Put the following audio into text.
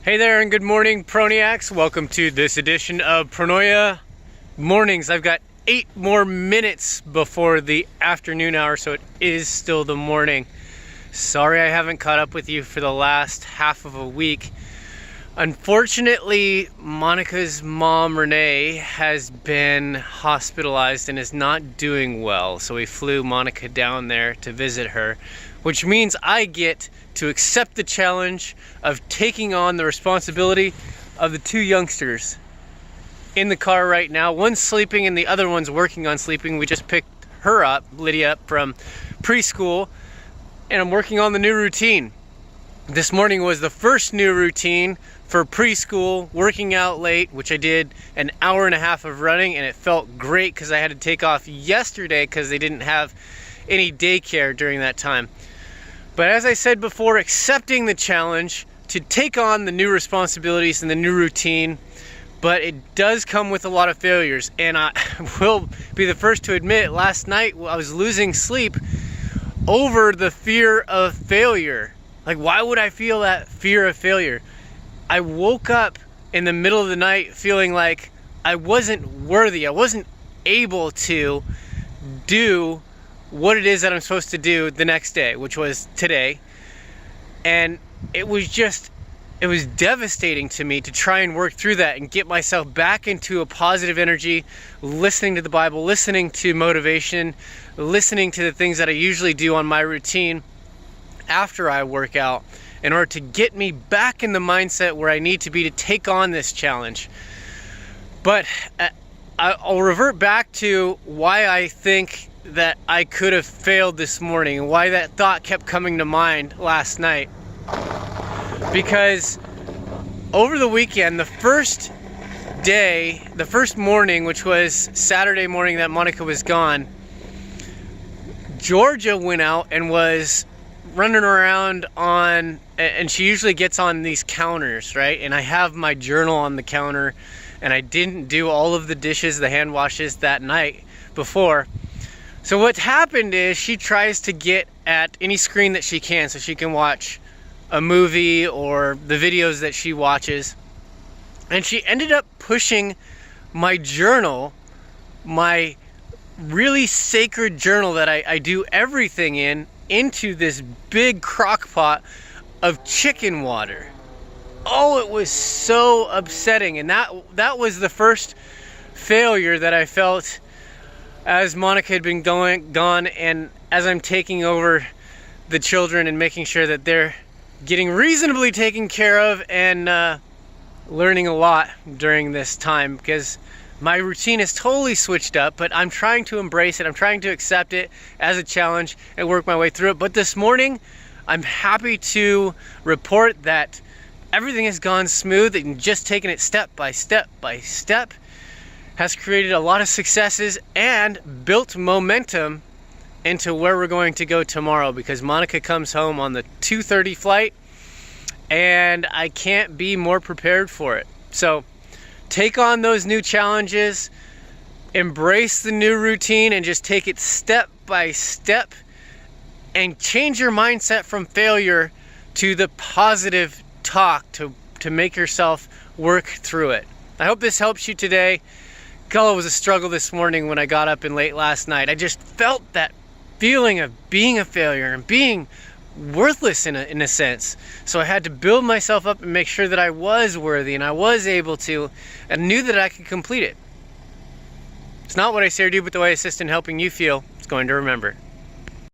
Hey there and good morning, Proniacs. Welcome to this edition of Pronoia Mornings. I've got 8 more minutes before the afternoon hour, so it is still the morning. Sorry I haven't caught up with you for the last half of a week. Unfortunately, Monica's mom, Renee, has been hospitalized and is not doing well. So we flew Monica down there to visit her, which means I get to accept the challenge of taking on the responsibility of the 2 youngsters in the car right now. One's sleeping and the other one's working on sleeping. We just picked her up, Lydia, up from preschool, and I'm working on the new routine. This morning was the first new routine for preschool, working out late, which I did an hour and a half of running, and it felt great because I had to take off yesterday because they didn't have any daycare during that time. But as I said before, accepting the challenge to take on the new responsibilities and the new routine, but it does come with a lot of failures. And I will be the first to admit, last night I was losing sleep over the fear of failure. Like, why would I feel that fear of failure? I woke up in the middle of the night feeling like I wasn't worthy. I wasn't able to do what it is that I'm supposed to do the next day, which was today. And it was devastating to me to try and work through that and get myself back into a positive energy, listening to the Bible, listening to motivation, listening to the things that I usually do on my routine after I work out, in order to get me back in the mindset where I need to be to take on this challenge. But I'll revert back to why I think that I could have failed this morning and why that thought kept coming to mind last night. Because over the weekend, the first morning, which was Saturday morning that Monica was gone, Georgia went out and was running around on, and she usually gets on these counters, right? And I have my journal on the counter, and I didn't do all of the dishes, the hand washes that night before. So what's happened is she tries to get at any screen that she can so she can watch a movie or the videos that she watches. And she ended up pushing my journal, my really sacred journal that I do everything in, into this big crock pot of chicken water. Oh, it was so upsetting. And that was the first failure that I felt as Monica had been gone, and as I'm taking over the children and making sure that they're getting reasonably taken care of, and learning a lot during this time, because my routine is totally switched up, but I'm trying to embrace it. I'm trying to accept it as a challenge and work my way through it. But this morning, I'm happy to report that everything has gone smooth, and just taking it step by step by step has created a lot of successes and built momentum into where we're going to go tomorrow, because Monica comes home on the 2:30 flight and I can't be more prepared for it. So take on those new challenges, embrace the new routine, and just take it step by step, and change your mindset from failure to the positive talk to make yourself work through it. I hope this helps you today. God, it was a struggle this morning when I got up and late last night. I just felt that feeling of being a failure and being worthless in a sense. So I had to build myself up and make sure that I was worthy and I was able to, and knew that I could complete it. It's not what I say or do, but the way I assist in helping you feel. It's going to remember.